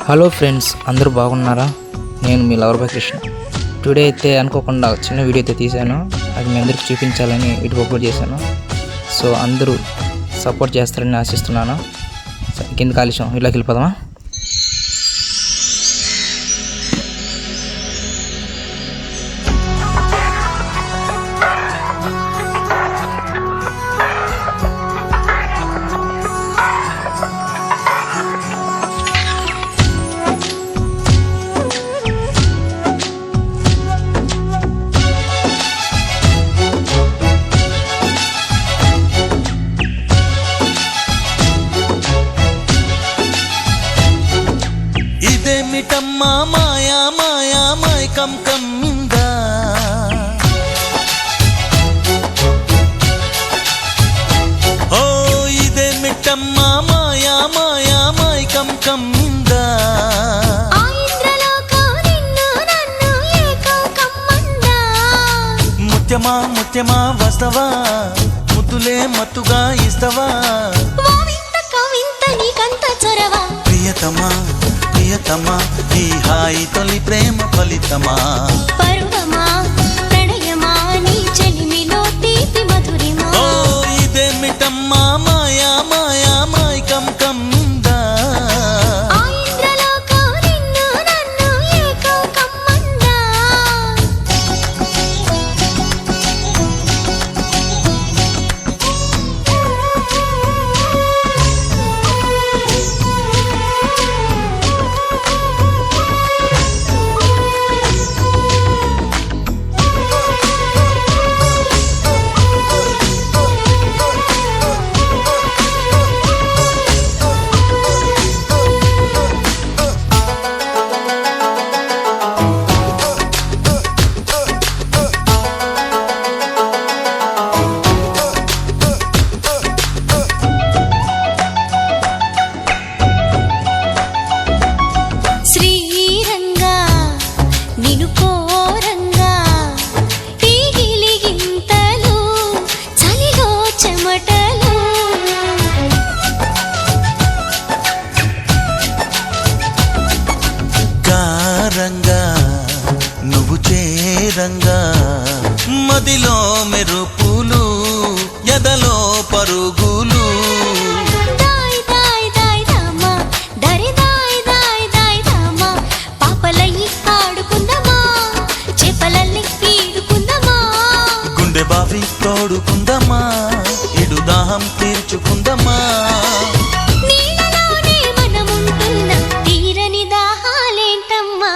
Hello friends, అందరూ బాగున్నారా? నేను మీ లవర్ బాయ్ కృష్ణ. టుడే అయితే అనుకోకుండా చిన్న వీడియో అయితే తీశాను. అది మీ అందరికి చూపించాలని వీడియో అప్లోడ్ చేశాను. సో అందరూ సపోర్ట్ చేస్తారని ఆశిస్తున్నాను. కింద కాలుష్యం ఇలాకి వెళ్ళిపోదామా? ఇదేమిటమ్మా మాయా మాయా మైకం కమ్మిందా, ఓ ఇదేమిటమ్మా మాయా మాయా మైకం కమ్మిందా. ముత్యమా ముత్యమా వస్తవా, ముద్దులే మత్తుగా ఇస్తవా. ప్రియతమా ప్రియతమా ఈ హాయి తొలి ప్రేమ ఫలితమా. పరువమా ప్రణయమా నీ చెలిమిలో తీపి మధురిమా. ఓ ఇదేమిటమ్మా మాయా మాయా మైకం కమ్మిందా. ఆ ఇంద్రలోకం నిన్ను నన్ను ఏకం కమ్మందా. శ్రీరంగా నిను కోరంగా ఈ గిలిగింతలు చలిలో చెమటలు. కారంగా నువ్వు చేరంగా మదిలో మెరుపులు ఎదలో పరుగులు. దాయ్ దాయ్ దాయ్ రామా దరి దాయ్ దాయ్ దాయ్ రామా. పాపలయ్యి ఆడుకుందామా, చేపలల్లి ఈడుకుందామా. గుండె బావి తోడుకుందమ్మా, ఇడు దాహం తీర్చుకుందమ్మా. నీళ్ళలోనే మనముంటున్న తీరని దాహాలేంటమ్మా.